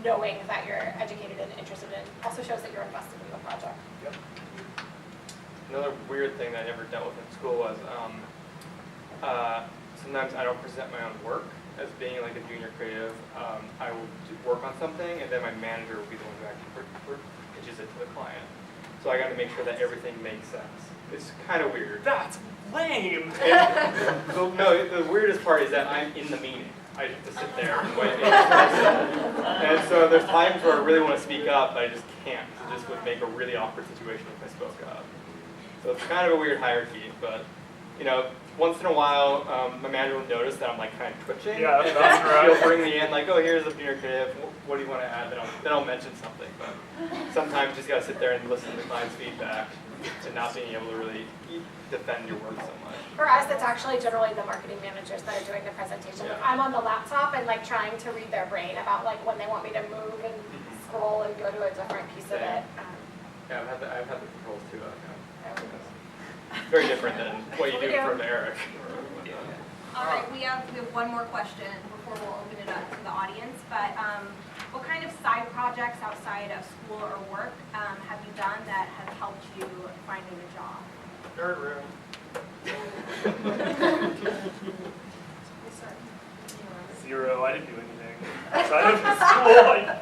knowing that you're educated and interested in also shows that you're invested in the project. Yep. Another weird thing that I never dealt with in school was sometimes I don't present my own work as being like a junior creative. I will work on something, and then my manager will be the one who actually pitches it to the client. So I got to make sure that everything makes sense. It's kind of weird. That's lame. So, no, the weirdest part is that I'm in the meeting. I have to sit there and wait. And so there's times where I really want to speak up, but I just can't. So this would make a really awkward situation if I spoke up. So it's kind of a weird hierarchy, but you know, once in a while, my manager will notice that I'm like kind of twitching. Yeah, and that's right. She'll bring me in like, oh, here's a junior creative. What do you want to add? Then I'll mention something. But sometimes you just gotta sit there and listen to the client's feedback, and not being able to really defend your work so much. For us, it's actually generally the marketing managers that are doing the presentation. Yeah. I'm on the laptop and like trying to read their brain about like when they want me to move and scroll and go to a different piece of it. Yeah, I've had the controls too. It's very different than what you do from Eric. All right, we have one more question before we'll open it up to the audience. But what kind of side projects outside of school or work have you done that have helped you finding a job? Third room. 0. I didn't do anything outside of school.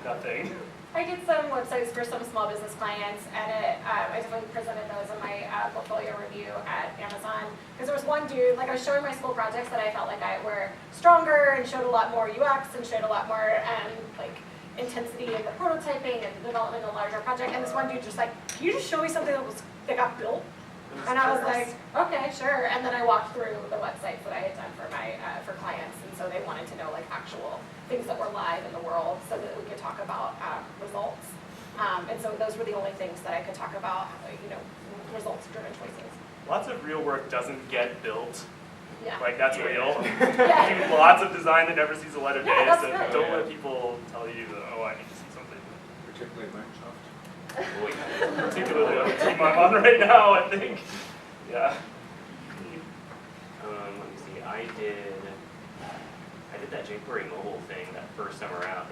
Nothing. I did some websites for some small business clients, and I definitely presented those in my portfolio review at Amazon. Because there was one dude, like I was showing my school projects that I felt like I were stronger and showed a lot more UX and showed a lot more like intensity in the prototyping and the development of a larger project. And this one dude just like, can you just show me something that got built? And I was like, okay, sure. And then I walked through the websites that I had done for my for clients, and so they wanted to know like actual things that were live in the world, so that we could talk about results. And so those were the only things that I could talk about, results-driven choices. Lots of real work doesn't get built. Yeah. Like, that's real. Yeah. Do lots of design that never sees the light of day, Yeah, so that's right. don't let people tell you that, oh, I need to see something. Particularly Microsoft. Particularly on the team I'm on right now, I think. Yeah. Let me see. I did that jQuery mobile thing that first summer out.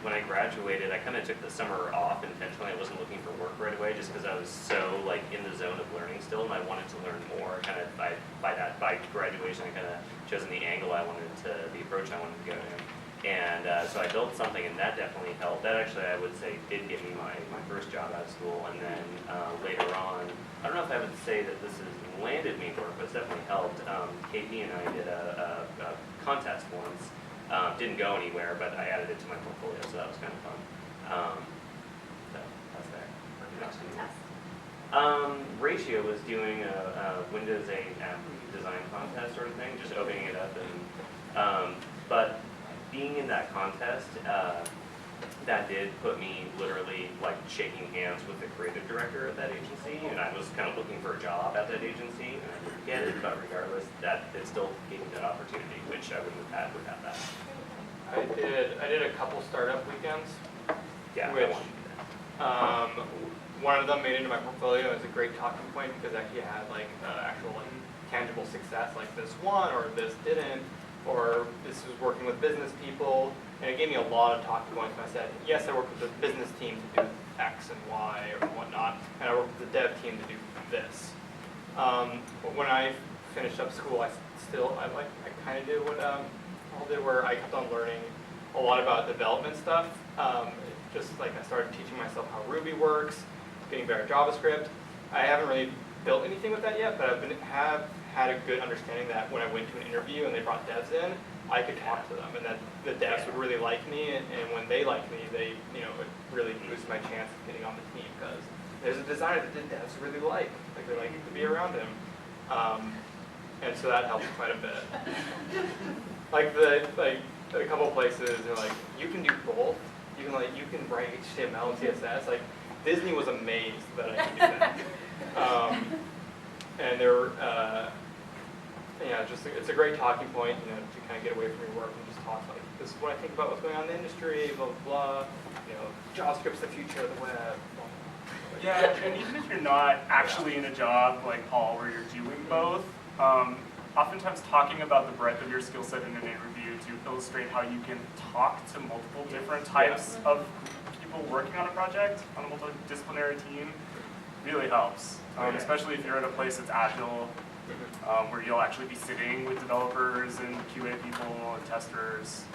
When I graduated, I kind of took the summer off intentionally. I wasn't looking for work right away just because I was so like in the zone of learning still, and I wanted to learn more. By graduation, I kind of chosen the angle I wanted to, the approach I wanted to go in. And so I built something, and that definitely helped. That actually, I would say, did give me my first job out of school. And then later on, I don't know if I would say that this has landed me work, but it's definitely helped. KP and I did a contest once. Didn't go anywhere, but I added it to my portfolio, so that was kind of fun. So that's there. Ratio was doing a Windows 8 app design contest sort of thing, just opening it up. And but being in that contest, that did put me literally like shaking hands with the creative director at that agency, and I was kind of looking for a job at that agency, and I didn't get it, but regardless, that it still gave me that opportunity, which I wouldn't have had without that. I did a couple startup weekends. Yeah, Which, one of them made it into my portfolio as a great talking point because I actually had like actual like tangible success, like this one or this didn't, or this was working with business people, and it gave me a lot of talking points. And I said, yes, I work with the business team to do X and Y or whatnot, and I work with the dev team to do this. But when I finished up school, I kind of did what Paul did, where I kept on learning a lot about development stuff. Just like I started teaching myself how Ruby works, getting better at JavaScript. I haven't really built anything with that yet, but have had a good understanding that when I went to an interview and they brought devs in, I could talk to them, and that the devs would really like me, and when they liked me, they it really boosted my chance of getting on the team, because there's a designer that the devs really like they like to be around him, and so that helped quite a bit. Like a couple of places, they're like, you can do both. You can write HTML and CSS. Like Disney was amazed that I could do that. And they're it's a great talking point, to kind of get away from your work and just talk like, this is what I think about what's going on in the industry, blah blah blah. JavaScript's the future of the web. Blah, blah. Yeah, and even if you're not actually in a job like Paul, where you're doing both, oftentimes talking about the breadth of your skill set in an interview to illustrate how you can talk to multiple different types of people working on a project, on a multidisciplinary team, really helps. Especially if you're at a place that's agile, where you'll actually be sitting with developers and QA people and testers.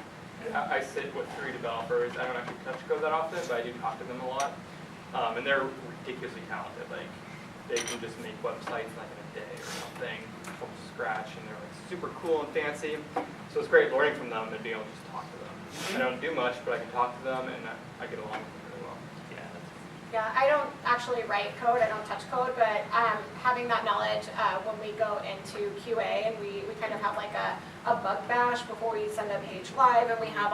I sit with 3 developers. I don't actually touch code that often, but I do talk to them a lot. And they're ridiculously talented. Like, they can just make websites like in a day or something from scratch, and they're like super cool and fancy. So it's great learning from them and being able to just talk to them. I don't do much, but I can talk to them, and I get along with them really well. Yeah, I don't actually write code, I don't touch code, but having that knowledge when we go into QA and we kind of have like a bug bash before we send a page live, and we have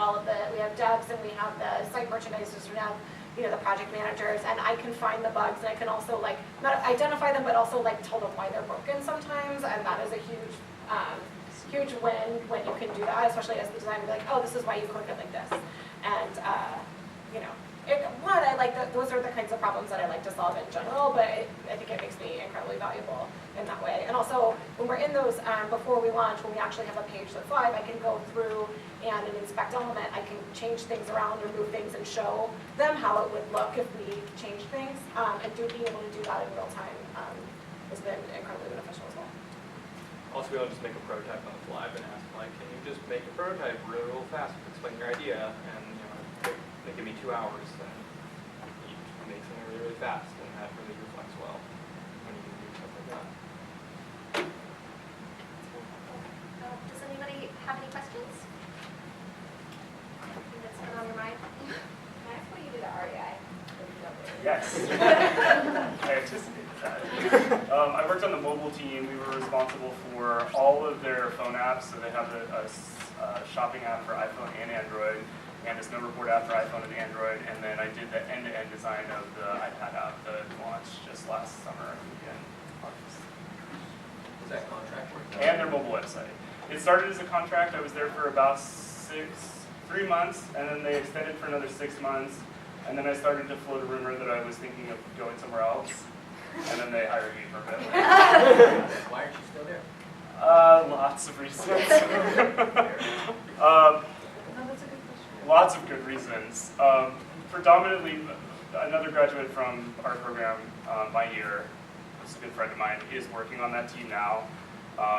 we have devs and we have the site merchandisers, we have the project managers, and I can find the bugs, and I can also like not identify them, but also like tell them why they're broken sometimes, and that is a huge win when you can do that, especially as the designer, be like, oh, this is why you code it like this, and I like those are the kinds of problems that I like to solve in general, but I think it makes me incredibly valuable in that way. And also, when we're in those, before we launch, when we actually have a page that's live, I can go through and in inspect element, I can change things around or move things and show them how it would look if we changed things. And being able to do that in real time has been incredibly beneficial as well. Also, we don't just make a prototype on the fly and ask, like, can you just make a prototype real fast, explain your idea, and they give me 2 hours, and you make something really, really fast, and that really reflects well when you do stuff like that. Does anybody have any questions? Anything that's been on your mind? Can I ask what you did at REI? Yes. I anticipated that. I worked on the mobile team. We were responsible for all of their phone apps. So they have a shopping app for iPhone and Android, and a snow report app for iPhone and Android. And then I did the end-to-end design of the iPad app that launched just last summer in August. Was that contract work? And their mobile website. It started as a contract. I was there for about 3 months, and then they extended for another 6 months. And then I started to float a rumor that I was thinking of going somewhere else, and then they hired me permanently. Why aren't you still there? Lots of reasons. Lots of good reasons. Predominantly, another graduate from our program, my year, who's a good friend of mine, is working on that team now.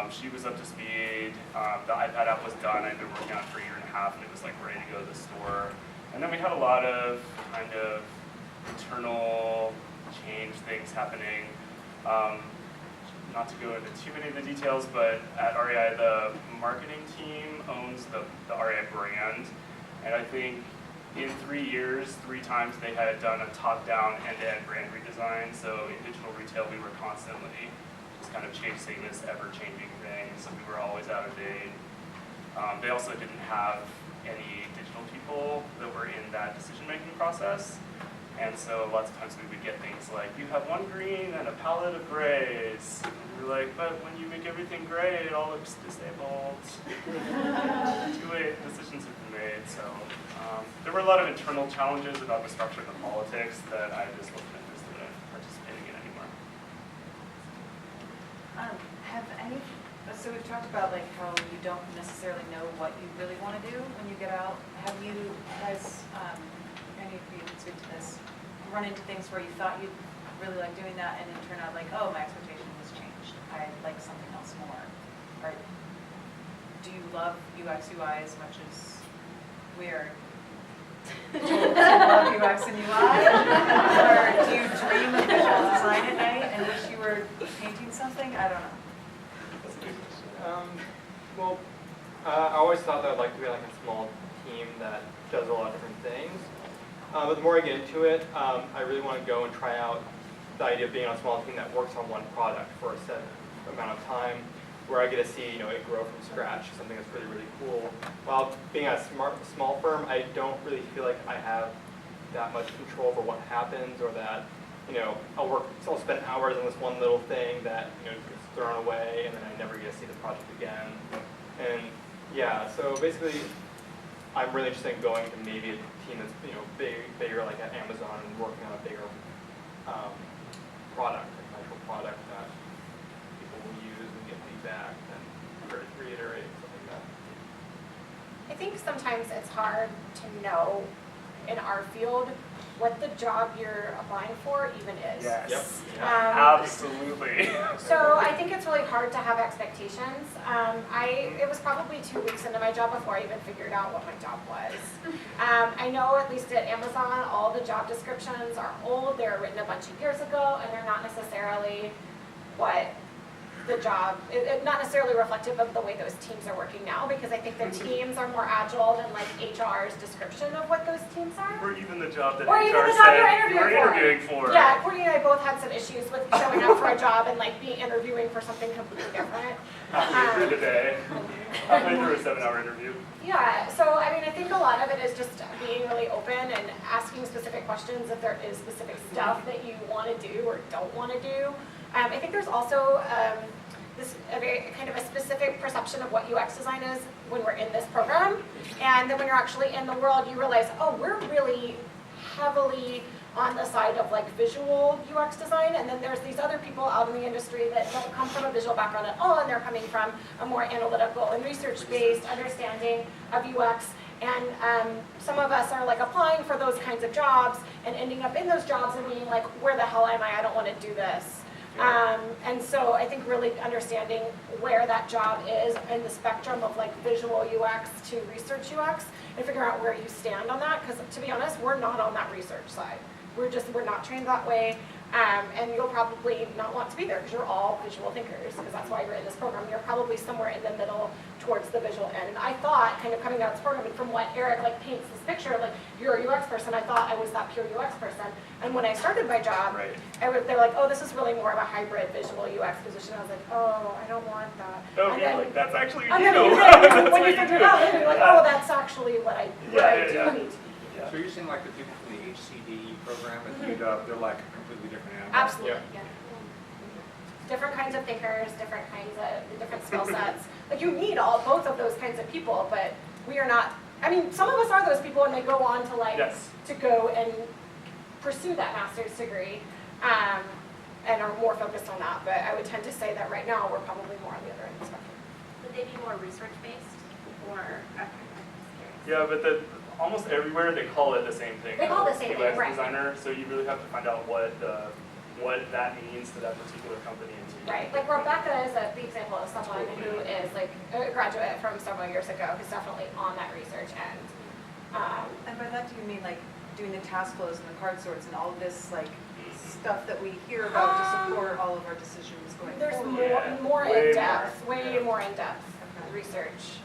She was up to speed. The iPad app was done. I'd been working on it for a year and a half, and it was like ready to go to the store. And then we had a lot of kind of internal change things happening. Not to go into too many of the details, but at REI, the marketing team owns the REI brand. And I think in 3 years, 3 times they had done a top-down end-to-end brand redesign. So in digital retail, we were constantly just kind of chasing this ever-changing thing. So we were always out of date. They also didn't have any digital people that were in that decision-making process. And so lots of times we would get things like, you have 1 green and a palette of grays. And we were like, but when you make everything gray, it all looks disabled. Too late, decisions have been made. So there were a lot of internal challenges about the structure and the politics that I just wasn't interested in participating in anymore. So we've talked about like how you don't necessarily know what you really want to do when you get out. Have you guys, any of you can speak to this, run into things where you thought you'd really like doing that and it turned out like, oh, my expectation has changed. I like something else more. Or do you love UX UI as much as we are? Do you love UX and UI? Or do you dream of visual design at night and wish you were painting something? I don't know. Well, I always thought that I'd like to be like a small team that does a lot of different things. But the more I get into it, I really want to go and try out the idea of being on a small team that works on one product for a set amount of time, where I get to see it grow from scratch, something that's really, really cool. While being at a small firm, I don't really feel like I have that much control over what happens, or that I'll spend hours on this one little thing that gets thrown away, and then I never get to see the project again. And yeah, so basically, I'm really interested in going to maybe a team that's bigger, like at Amazon, and working on a bigger product, an actual product that people will use and get feedback. And reiterate, something like that. I think sometimes it's hard to know in our field what the job you're applying for even is. Yes. Yep. Absolutely. So I think it's really hard to have expectations. It was probably 2 weeks into my job before I even figured out what my job was. I know at least at Amazon, all the job descriptions are old. They were written a bunch of years ago, and they're not necessarily what the job, not necessarily reflective of the way those teams are working now, because I think the teams are more agile than like HR's description of what those teams are. Or even the job that Or HR even the job said you're you were interviewing for. Yeah, Courtney and I both had some issues with showing up for a job and like interviewing for something completely different. Halfway through the day, halfway through a 7-hour interview. Yeah, so I mean, I think a lot of it is just being really open and asking specific questions if there is specific stuff that you want to do or don't want to do. I think there's also a very kind of a specific perception of what UX design is when we're in this program, and then when you're actually in the world, you realize, oh, we're really heavily on the side of like visual UX design, and then there's these other people out in the industry that don't come from a visual background at all, and they're coming from a more analytical and research-based understanding of UX. And some of us are like applying for those kinds of jobs and ending up in those jobs and being like, where the hell am I? I don't want to do this. And so I think really understanding where that job is in the spectrum of like visual UX to research UX and figuring out where you stand on that, because to be honest, we're not on that research side. We're not trained that way, and you'll probably not want to be there because you're all visual thinkers, because that's why you're in this program. You're probably somewhere in the middle towards the visual end. And I thought, kind of coming out of this program, and from what Eric like paints this picture, like you're a UX person, I thought I was that pure UX person. And when I started my job, Right. they're like, oh, this is really more of a hybrid visual UX position. I was like, oh, I don't want that. Oh, And yeah, then- like that's actually you. and then That's when what you you figure do. it out, then you're like, oh, that's actually what I do Yeah. need to. Yeah. So you're saying like the people from the HCD program at UW, they're like a completely different animal? Absolutely, yeah. Different kinds of thinkers, different skill sets. Like you need both of those kinds of people, but we are not, I mean, some of us are those people and they go on to like, Yes. to go and pursue that master's degree, and are more focused on that. But I would tend to say that right now, we're probably more on the other end of the spectrum. Would they be more research-based or? Yeah, but almost everywhere they call it the same thing. They call it the same thing, UX right. designer, so you really have to find out what that means to that particular company and to you. Right, like Rebecca is the example of someone who is like a graduate from several years ago who's definitely on that research end. And by that, do you mean like doing the task flows and the card sorts and all of this like stuff that we hear about to support all of our decisions going There's forward? Yeah, more way in depth, more. way Yeah. more in depth research,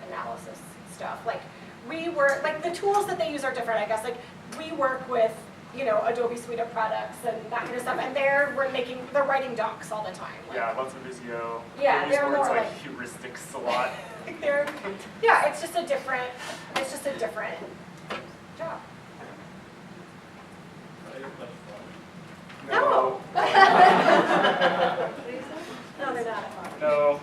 analysis stuff. Like we work, like the tools that they use are different, I guess. Like we work with, you know, Adobe suite of products and that kind of stuff, and they're writing docs all the time. Like, Yeah, lots of Visio. Yeah, They use they're words more like like- heuristics a lot. like they're, yeah, it's just a different job. No. No, they're not. No,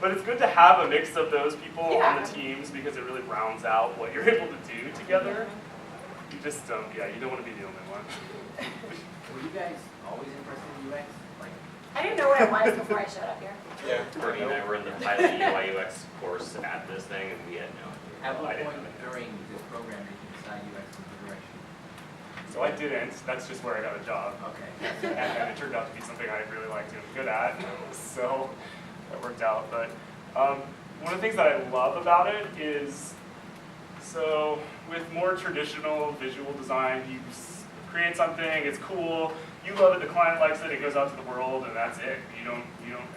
but it's good to have a mix of those people on Yeah. the teams because it really rounds out what you're able to do together. You just don't, you don't want to be the only one. Were you guys always interested in UX? Like, I didn't know what it was before I showed up here. Yeah. Courtney and I were in the pilot UI UX course at this thing, and we had no at idea. what I didn't point know. during this program did you decide UX was the direction? So I didn't, that's just where I got a job. Okay. And it turned out to be something I really liked and was good at, so that worked out. But one of the things that I love about it is, so with more traditional visual design, you create something, it's cool, you love it, the client likes it, it goes out to the world, and that's it. You don't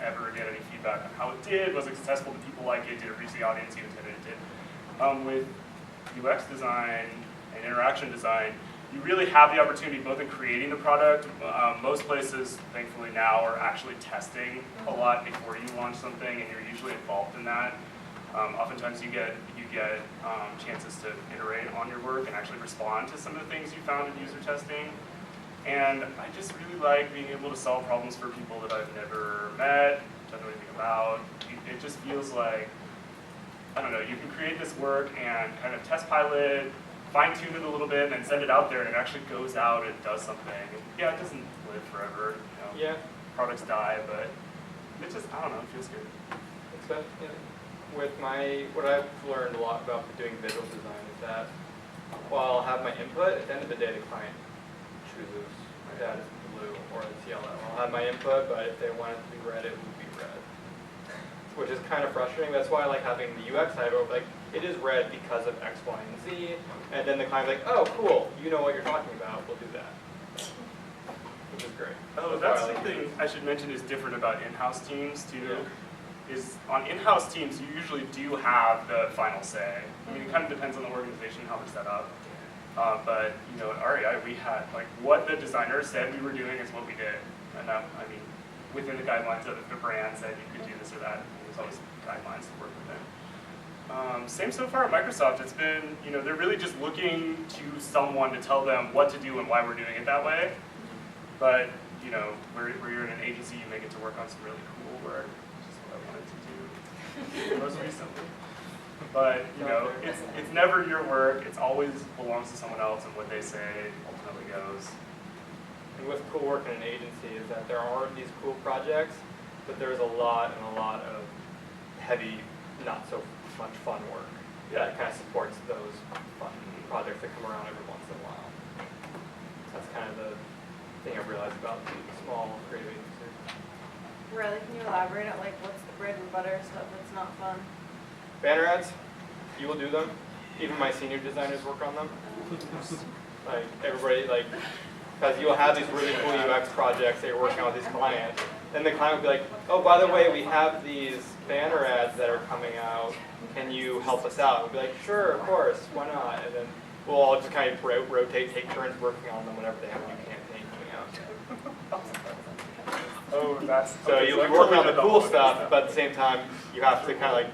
ever get any feedback on how it did, was it successful, did people like it, did it reach the audience you intended it did. With UX design and interaction design, you really have the opportunity both in creating the product. Most places, thankfully now, are actually testing a lot before you launch something, and you're usually involved in that. Oftentimes you get chances to iterate on your work and actually respond to some of the things you found in user testing. And I just really like being able to solve problems for people that I've never met, don't know anything about. It just feels like, I don't know, you can create this work and kind of test pilot, fine-tune it a little bit, and then send it out there, and it actually goes out and does something. And yeah, it doesn't live forever. You know, Yeah. products die, but it just, I don't know, it feels good. Especially with what I've learned a lot about doing visual design is that while I'll have my input, at the end of the day, the client chooses that it's blue or it's yellow. I'll have my input, but if they want it to be red, it will be red. Which is kind of frustrating. That's why I like having the UX side over, like, it is red because of X, Y, and Z. And then the client's like, oh, cool, you know what you're talking about, we'll do that. Which is great. Oh, that's something I should mention is different about in-house teams too. Is on in-house teams, you usually do have the final say. I mean, it kind of depends on the organization, how they're set up. But, you know, at REI, we had, like, what the designer said we were doing is what we did. And I mean, within the guidelines of the brand said you could do this or that. There's always guidelines to work within. Same so far at Microsoft. It's been, you know, they're really just looking to someone to tell them what to do and why we're doing it that way. But, you know, where you're in an agency, you may get to work on some really cool work, which is what I wanted to do most recently. But, you know, it's never your work. It always belongs to someone else, and what they say ultimately goes. And with cool work in an agency is that there are these cool projects, but there's a lot of heavy, not so much fun work that kind of supports those fun projects that come around every once in a while. So that's kind of the thing I've realized about the small creative agencies. Really, can you elaborate on like what's the bread and butter stuff that's not fun? Banner ads, you will do them. Even my senior designers work on them. Like everybody, like, because you'll have these really cool UX projects that you're working on with these clients. Then the client will be like, oh, by the way, we have these banner ads that are coming out. Can you help us out? We'll be like, sure, of course, why not? And then we'll all just kind of rotate, take turns working on them whenever they have a new campaign coming out. Oh, that's So you'll be working on the cool stuff, but at the same time, you have to kind of like,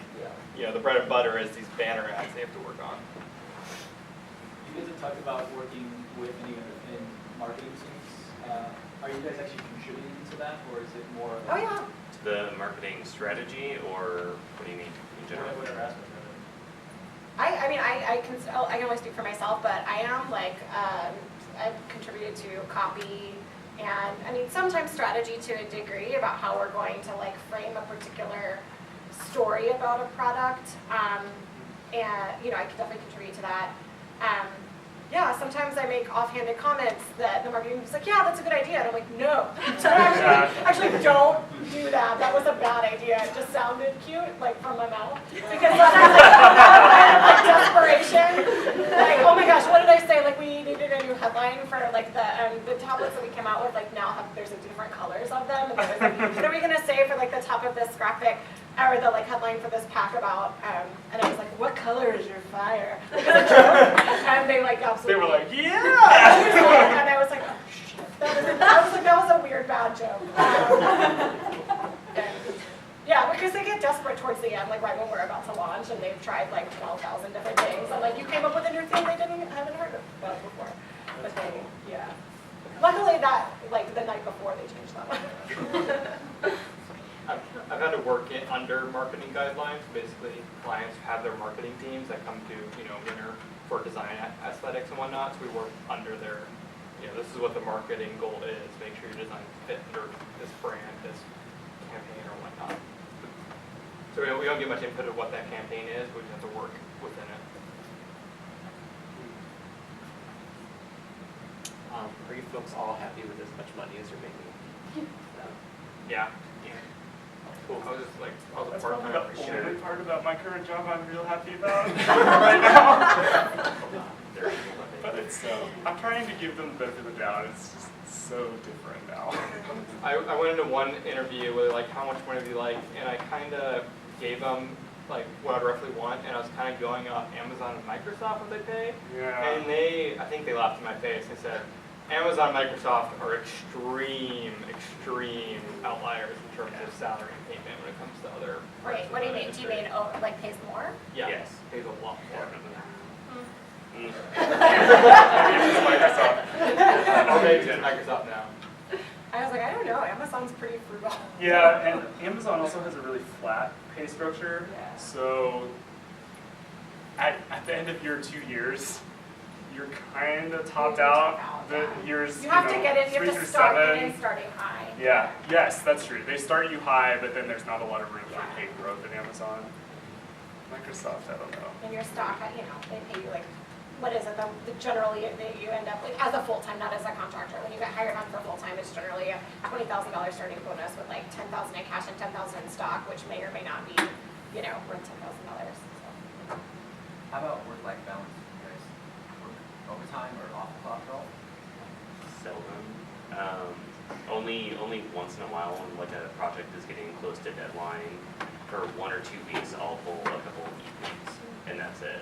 you know, the bread and butter is these banner ads they have to work on. You guys have talked about working with any in marketing teams. Are you guys actually contributing to that, or is it more? Oh yeah. To the marketing strategy, or what do you mean in general? Whatever aspect of it. I can only speak for myself, but I am like, I've contributed to copy and I mean sometimes strategy to a degree about how we're going to like frame a particular story about a product. And you know, I can definitely contribute to that. Yeah, sometimes I make offhanded comments that the marketing is like, yeah, that's a good idea. And I'm like, no. So actually don't do that. That was a bad idea. It just sounded cute, like from my mouth. Because sometimes like desperation. Like, oh my gosh, what did I say? Like we needed a new headline for like the tablets that we came out with, like now there's like different colors of them. And I was like, what are we gonna say for like the top of this graphic? Or the like headline for this pack about, and I was like, what color is your fire? And they like absolutely. They were like, yeah! And I was like, oh shit. That was a weird bad joke. Yeah, because they get desperate towards the end, like right when we're about to launch, and they've tried like 12,000 different things. And like, you came up with a new thing they haven't heard of before. But they, yeah. Luckily that, like the night before they changed that one. I've had to work under marketing guidelines. Basically, clients have their marketing teams that come to, you know, winter for design aesthetics and whatnot. So we work under their, you know, this is what the marketing goal is. Make sure your design fit under this brand, this campaign, or whatnot. So we don't get much input of what that campaign is. We just have to work within it. Are you folks all happy with as much money as you're making? Yeah. Cool. I was just like, I was a That's part-time. probably the only part about my current job I'm real happy about right now. But it's I'm trying to give them the benefit of the doubt. It's just so different now. I went into one interview with like, how much money do you like? And I kind of gave them like what I roughly want, and I was kind of going off Amazon and Microsoft what they pay. Yeah. And I think they laughed in my face. They said, Amazon and Microsoft are extreme outliers in terms of salary and payment when it comes to other. Wait, what do you mean? Do you mean like pays more? Yeah, Yes. pays a lot more. Microsoft. Or maybe it's Microsoft now. I was like, I don't know. Amazon's pretty frugal. Yeah, and Amazon also has a really flat pay structure. Yeah. So at the end of your 2 years, you're kind of topped You do top out. out, The yeah. years, You have to get in, you 3 have to through start 7. in starting high. Yeah, yes, that's true. They start you high, but then there's not a lot of room for Yeah. paid growth at Amazon. Microsoft, I don't know. And your stock, you know, they pay you like, what is it, generally you end up like as a full-time, not as a contractor. When you get hired on for full-time, it's generally a $20,000 starting bonus with like $10,000 in cash and $10,000 in stock, which may or may not be, you know, worth $10,000. So. How about work-life balance? You guys work overtime or off the clock at all? Seldom. Only once in a while when like a project is getting close to deadline. For 1 or 2 weeks, I'll pull a couple of evenings, and that's it.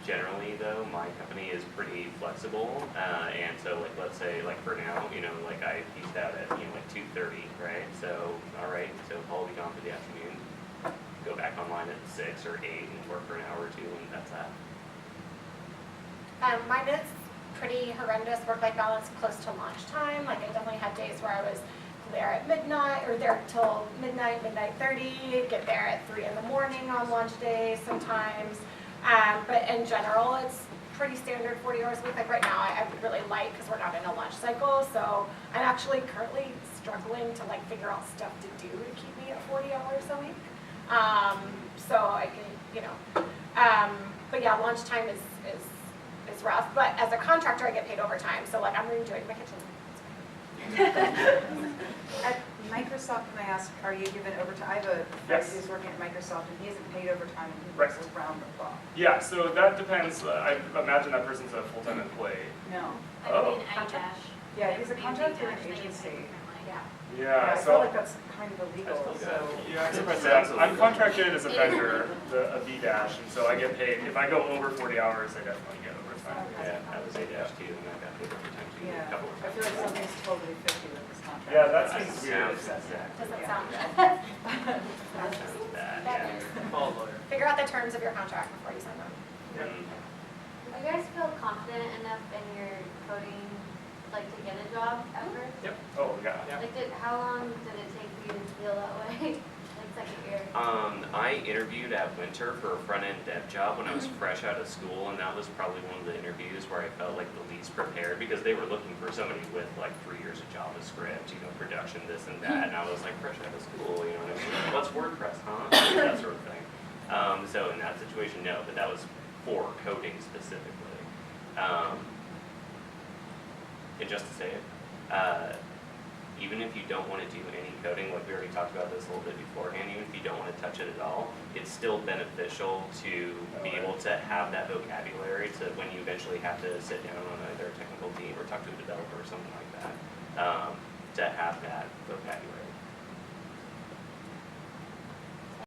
Generally, though, my company is pretty flexible, and so like let's say like for now, you know, like I peaced out at like 2:30, right? So all right, so I'll be gone for the afternoon. Go back online at 6 or 8 and work for an hour or 2, and that's that. Mine is pretty horrendous work-life balance close to lunchtime. Like I definitely had days where I was there at midnight or there till midnight, midnight 30, get there at 3 in the morning on lunch days sometimes. But in general, it's pretty standard 40 hours a week. Like right now, I really like because we're not in a lunch cycle. So I'm actually currently struggling to like figure out stuff to do to keep me at 40 hours a week. So I can, you know, but yeah, lunchtime is rough. But as a contractor, I get paid overtime. So like I'm redoing my kitchen. At Microsoft, can I ask, are you given overtime? I have a friend Yes. who's working at Microsoft and he isn't paid overtime and he Right. works around the clock. Yeah, so that depends. I imagine that person's a full-time employee. No. Oh. Yeah, he's a contractor in an agency. Yeah, I feel so like that's kind of illegal, so. yeah, I'm surprised that. I'm contracted as a vendor, a V-dash, and so I get paid. If I go over 40 hours, I definitely get overtime. Yeah, I was A-2, and I got paid overtime too. Yeah, a couple of I feel like times. something's totally fishy with this contract. Yeah, that That seems weird. sounds exact. Doesn't sound good. That sounds bad, Bad yeah. news. Call a lawyer. Figure out the terms of your contract before you sign them. Mm. Do you guys feel confident enough in your coding, like to get a job at first? Oh, yeah. Like, how long did it take for you to feel that way? Like second year? I interviewed at Winter for a front-end dev job when I was fresh out of school, and that was probably one of the interviews where I felt like the least prepared because they were looking for somebody with like 3 years of JavaScript, you know, production, this and that, and I was like fresh out of school, you know what I mean? What's WordPress, huh? That sort of thing. So in that situation, no, but that was for coding specifically. And just to say it, even if you don't want to do any coding, like we already talked about this a little bit beforehand, even if you don't want to touch it at all, it's still beneficial to be able to have that vocabulary to when you eventually have to sit down on either a technical team or talk to a developer or something like that, to have that vocabulary.